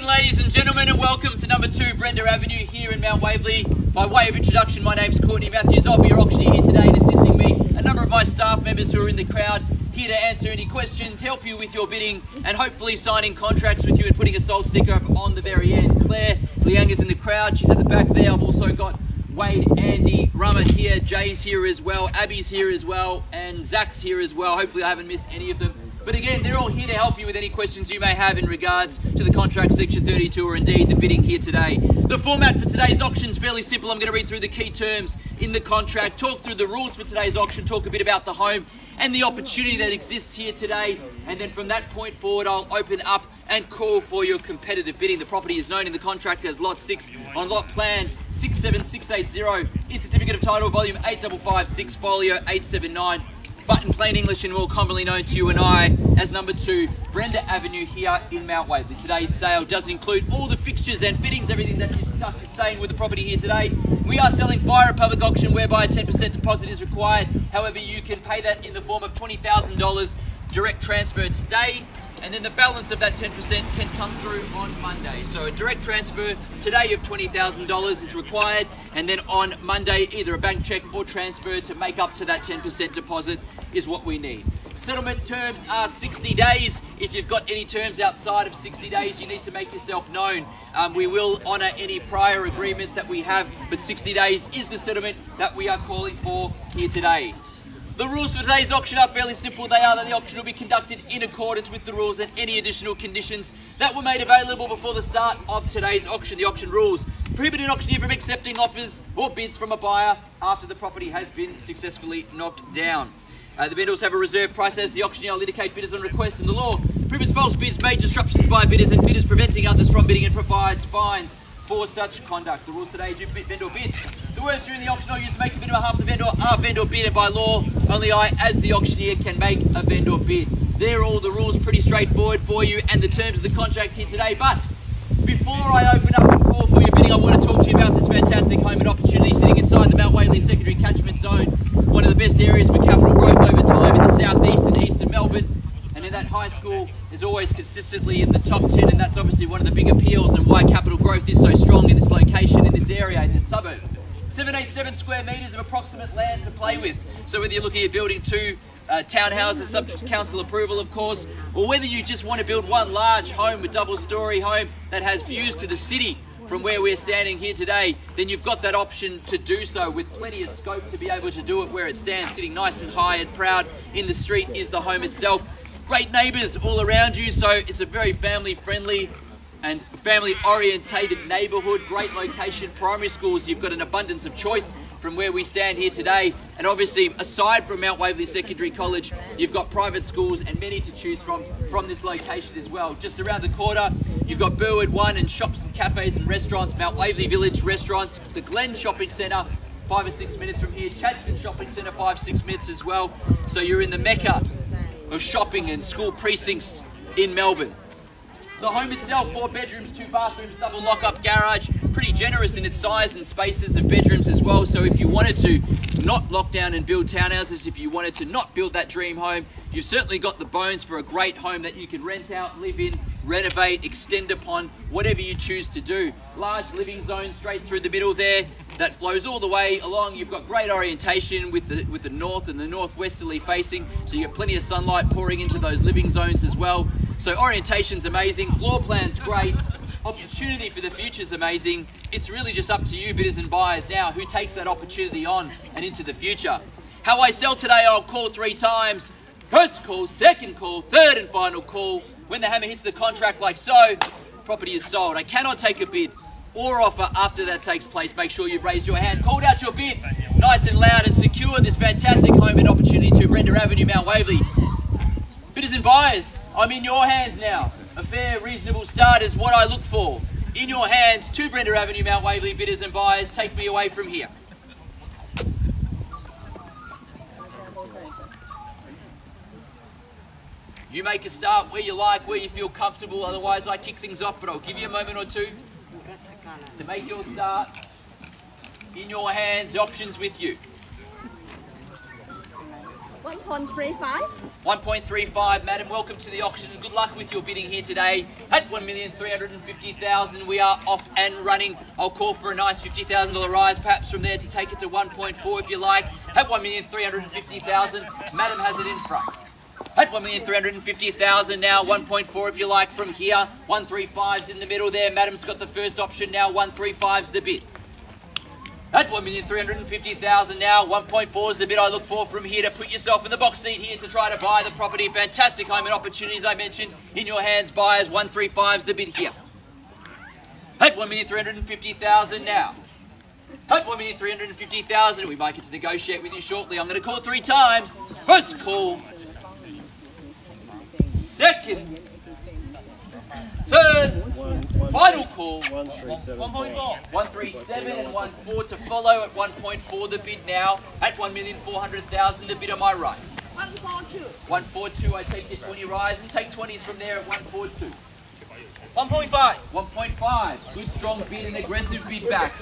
Ladies and gentlemen, and welcome to number 2 Brenda Avenue here in Mount Waverley. By way of introduction, my name's Courtney Matthews. I'll be your auctioneer here today, and assisting me a number of my staff members who are in the crowd, here to answer any questions, help you with your bidding, and hopefully signing contracts with you and putting a sold sticker up on the very end. Claire, Liang is in the crowd, she's at the back there. I've also got Wade, Andy, Rummet here, Jay's here as well, Abby's here as well, and Zach's here as well. Hopefully I haven't missed any of them. But again, they're all here to help you with any questions you may have in regards to the contract section 32 or indeed the bidding here today. The format for today's auction is fairly simple. I'm going to read through the key terms in the contract, talk through the rules for today's auction, talk a bit about the home and the opportunity that exists here today. And then from that point forward, I'll open up and call for your competitive bidding. The property is known in the contract as Lot 6 on Lot Plan 67680. Its certificate of title, volume 8556, folio 879. But in plain English and more commonly known to you and I as number 2 Brenda Avenue here in Mount Waverley. Today's sale does include all the fixtures and fittings, everything that is stuck is staying with the property here today. We are selling via a public auction whereby a 10% deposit is required. However, you can pay that in the form of $20,000 direct transfer today, and then the balance of that 10% can come through on Monday. So a direct transfer today of $20,000 is required, and then on Monday either a bank check or transfer to make up to that 10% deposit is what we need. Settlement terms are 60 days. If you've got any terms outside of 60 days, you need to make yourself known. We will honour any prior agreements that we have, but 60 days is the settlement that we are calling for here today. The rules for today's auction are fairly simple. They are that the auction will be conducted in accordance with the rules and any additional conditions that were made available before the start of today's auction. The auction rules prohibit an auctioneer from accepting offers or bids from a buyer after the property has been successfully knocked down. The bidders have a reserve price as the auctioneer will indicate bidders on request, and the law prohibits false bids, major disruptions by bidders, and bidders preventing others from bidding, and provides fines for such conduct. The rules today do vendor bids. The words during the auction are used to make a bid on behalf of the vendor are vendor bid, and by law, only I, as the auctioneer, can make a vendor bid. There are all the rules, pretty straightforward for you, and the terms of the contract here today. But before I open up and call for your bidding, I want to talk to you about this fantastic home and opportunity sitting inside the Mount Waverley Secondary Catchment Zone, one of the best areas for capital growth over time in the southeast and east of Melbourne. And that high school is always consistently in the top 10, and that's obviously one of the big appeals and why capital growth is so strong in this location, in this area, in this suburb. 787 square metres of approximate land to play with. So whether you're looking at building 2 townhouses subject to council approval, of course, or whether you just want to build one large home, a double-storey home that has views to the city from where we're standing here today, then you've got that option to do so with plenty of scope to be able to do it where it stands, sitting nice and high and proud in the street is the home itself. Great neighbours all around you, so it's a very family-friendly and family-orientated neighbourhood. Great location, primary schools, you've got an abundance of choice from where we stand here today. And obviously, aside from Mount Waverley Secondary College, you've got private schools and many to choose from this location as well. Just around the corner, you've got Burwood One and shops and cafes and restaurants, Mount Waverley Village restaurants, the Glen Shopping Centre, 5 or 6 minutes from here, Chadstone Shopping Centre, 5-6 minutes as well. So you're in the mecca of shopping and school precincts in Melbourne. The home itself, 4 bedrooms, 2 bathrooms, double lock-up garage, pretty generous in its size and spaces of bedrooms as well. So if you wanted to not lock down and build townhouses, if you wanted to not build that dream home, you've certainly got the bones for a great home that you can rent out, live in, renovate, extend upon, whatever you choose to do. Large living zone straight through the middle there that flows all the way along. You've got great orientation with the north and the northwesterly facing, so you get plenty of sunlight pouring into those living zones as well. So orientation's amazing, floor plan's great, opportunity for the future's amazing. It's really just up to you, bidders and buyers, now who takes that opportunity on and into the future. How I sell today, I'll call 3 times. First call, second call, third and final call. When the hammer hits the contract like so, property is sold. I cannot take a bid or offer after that takes place. Make sure you've raised your hand, called out your bid, nice and loud, and secure this fantastic home and opportunity to Brenda Avenue, Mount Waverley. Bidders and buyers, I'm in your hands now. A fair, reasonable start is what I look for. In your hands, to Brenda Avenue, Mount Waverley, bidders and buyers, take me away from here. You make a start where you like, where you feel comfortable. Otherwise, I kick things off, but I'll give you a moment or two to make your start. In your hands, the options with you. 1.35. 1.35, madam, welcome to the auction and good luck with your bidding here today. At 1,350,000, we are off and running. I'll call for a nice $50,000 rise, perhaps from there to take it to 1.4 if you like. At 1,350,000, madam has it in front. At 1,350,000 now, 1.4 if you like from here. 135's in the middle there, madam's got the first option now, 135's the bid. At 1,350,000 now, 1.4 is the bid I look for from here to put yourself in the box seat here to try to buy the property. Fantastic home and opportunities I mentioned in your hands, buyers. 135 is the bid here. At 1,350,000 now. At 1,350,000, we might get to negotiate with you shortly. I'm going to call 3 times. First call. Second. Third. Final call. 1.4. 137 and 1.4 to follow at 1.4 the bid now. At 1,400,000 the bid on my right. 142. 142, I take your 20 rise and take 20s from there at 142. 1.5. 1.5. Good strong bid and aggressive bid back.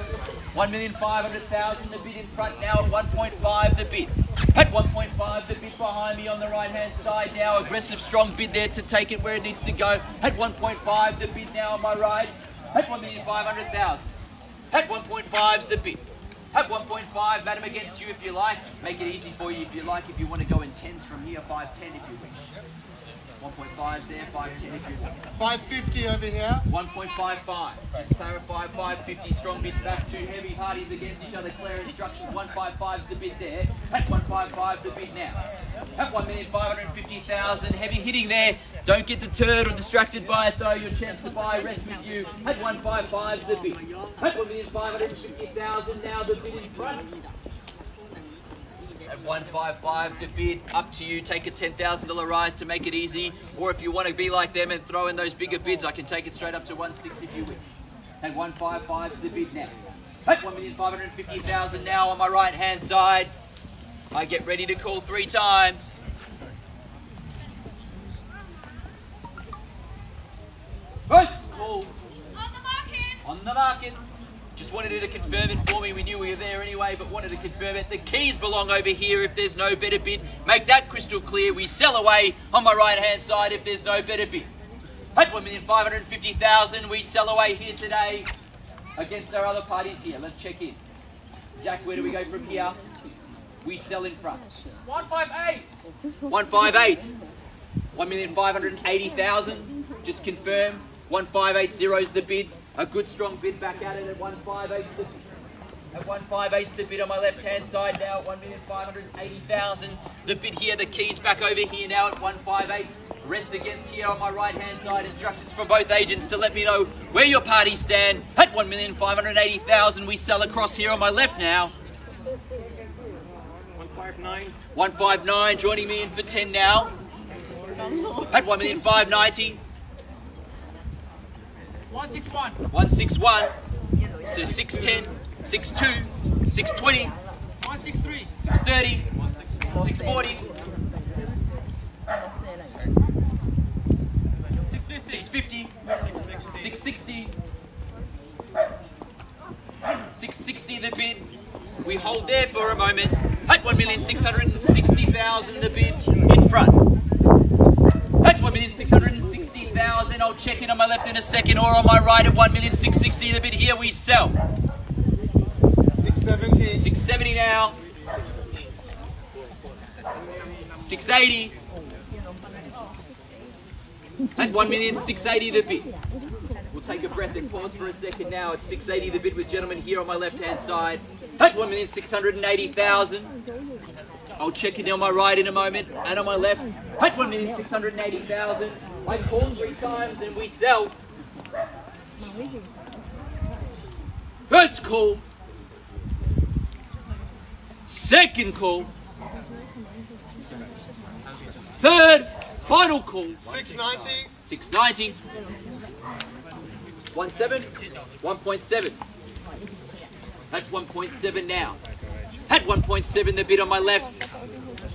1,500,000 the bid in front now at 1.5 the bid. At 1.5 the bid behind me on the right hand side now. Aggressive strong bid there to take it where it needs to go. At 1.5 the bid now on my right. At 1,500,000. At 1.5's the bid. At 1.5, madam, against you if you like. Make it easy for you if you like. If you want to go in 10s from here, 5.10 if you wish. 1.5's there, 5.10 if you want. 550 over here. 1.55. Just clarify, 550 strong bids back, 2 heavy parties against each other. Clear instructions. 155's the bid there. At 155 the bid now. At 1,550,000. Heavy hitting there. Don't get deterred or distracted by it though. Your chance to buy rests with you. At 155's the bid. At 1,550,000 now the bid in front. At 155 the bid, up to you. Take a $10,000 rise to make it easy, or if you want to be like them and throw in those bigger bids, I can take it straight up to 160 if you wish. At 155's the bid now. At 1,550,000 now on my right hand side. I get ready to call 3 times. First call. On the market. On the market. Just wanted you to confirm it for me. We knew we were there anyway, but wanted to confirm it. The keys belong over here if there's no better bid. Make that crystal clear. We sell away on my right-hand side if there's no better bid. At 1,550,000, we sell away here today against our other parties here. Let's check in. Zach, where do we go from here? We sell in front. 158. 158. 1,580,000. Just confirm. 1,580 is the bid. A good strong bid back at it at 158. At 158 the bid on my left hand side now at 1,580,000. The bid here, the keys back over here now at 158. Rest against here on my right hand side. Instructions from both agents to let me know where your parties stand. At 1,580,000 we sell across here on my left now. 159. 159 joining me in for 10 now. At 1,590,000. 161. 161. So 610, 62, 620, 163. 630, 640, 650, 660, 660 the bid. We hold there for a moment. At 1,660,000 the bid in front. At 1,660,000, I'll check in on my left in a second, or on my right at 1,660,000 the bid here we sell. 670. 670 now. 680. At 1,680,000 the bid. We'll take a breath and pause for a second now. At 680 the bid with gentlemen here on my left hand side. At 1,680,000. I'll check in on my right in a moment and on my left. At 1,680,000. I call 3 times and we sell. First call. Second call. Third. Final call. 690. 690. 1.7. 1.7. That's 1.7 now. At 1.7 the bid on my left.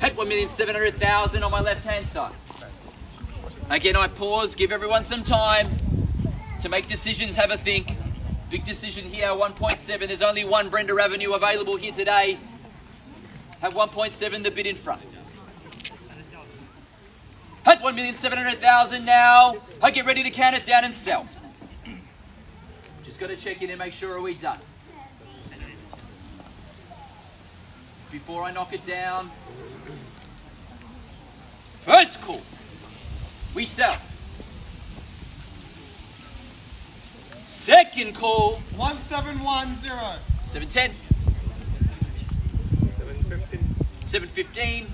At 1,700,000 on my left hand side. Again, I pause, give everyone some time to make decisions, have a think. Big decision here, 1.7. There's only one Brenda Avenue available here today. Have 1.7, the bid in front. At 1,700,000 now. I get ready to count it down and sell. Just got to check in and make sure, are we done? Before I knock it down. First call. We sell. Second call. 1710. 710. 715.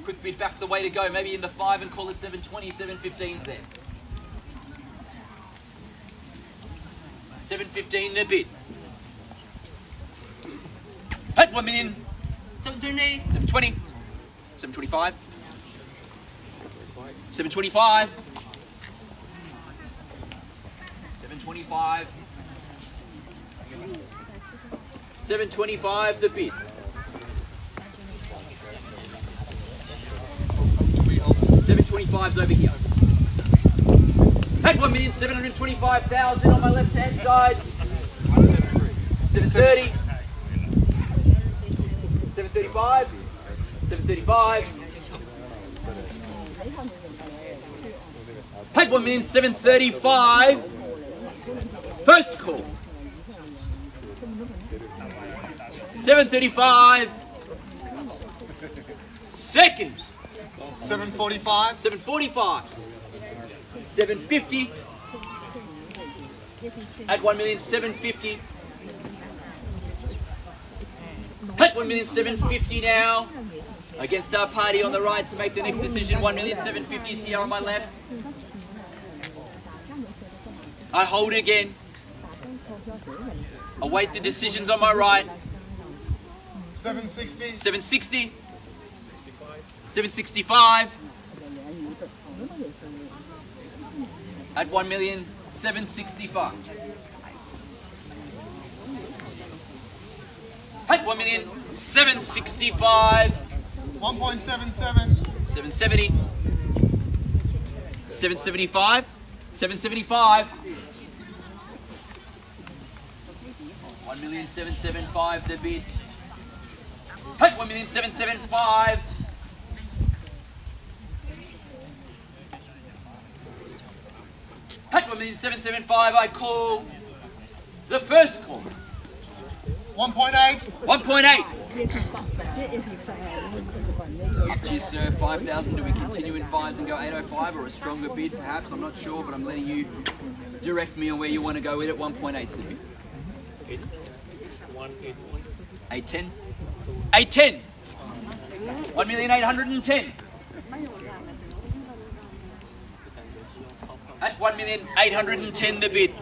Quick bid back the way to go. Maybe in the 5 and call it 720. 715's there. 715 the bid. At 1 million. 720. 720. 725. 725. 725. 725 the bid. $725's over here. At 1,725,000 on my left hand side. 730. 735. 735. At 1,735,000. First call. 735. Second. 745. 745. 750. At 1,750,000. At 1,750,000 now. Against our party on the right to make the next decision. 1,750,000 is here on my left. I hold again. Await the decisions on my right. 760. 760. 765. At 1,765,000. At 1,765,000. 1.77. 770. 775. 775. 1,775,000 the bid. At 1,775,000. At 1,775,000 I call the first call. 1.8. 1.8. Cheers, sir. 5,000. Do we continue in fives and go 805 or a stronger bid? Perhaps. I'm not sure, but I'm letting you direct me on where you want to go with it. 1.8's the bid. 810. 810. 1,810,000. At 1,810,000 the bid.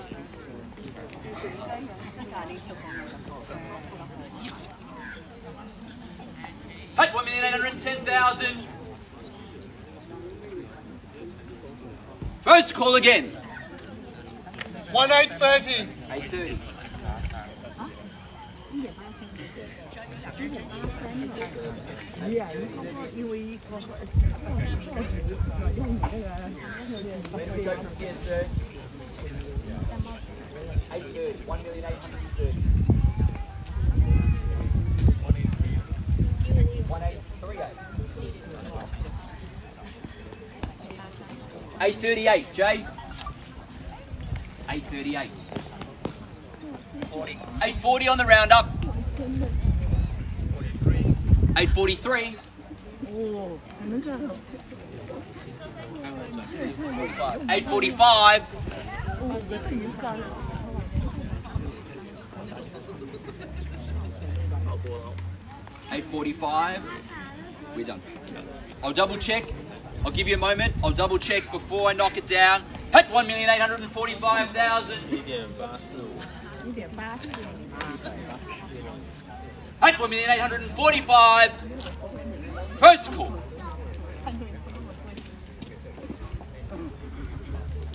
At 1,810,000. First call again. 1,830. 830. 838, Jay. 838. 840 on the roundup. 843. 845. 845. We're done. I'll double check. I'll give you a moment. I'll double check before I knock it down. At 1,845,000. At 1,845,000. First call.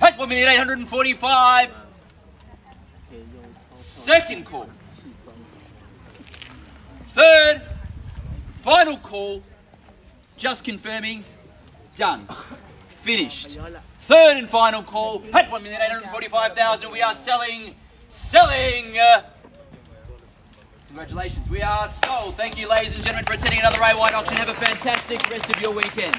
At 1,845,000. Second call. Third. Final call. Just confirming. Done. Finished. Third and final call at 1,845,000. We are selling. Congratulations, we are sold. Thank you, ladies and gentlemen, for attending another A White auction. Have a fantastic rest of your weekend.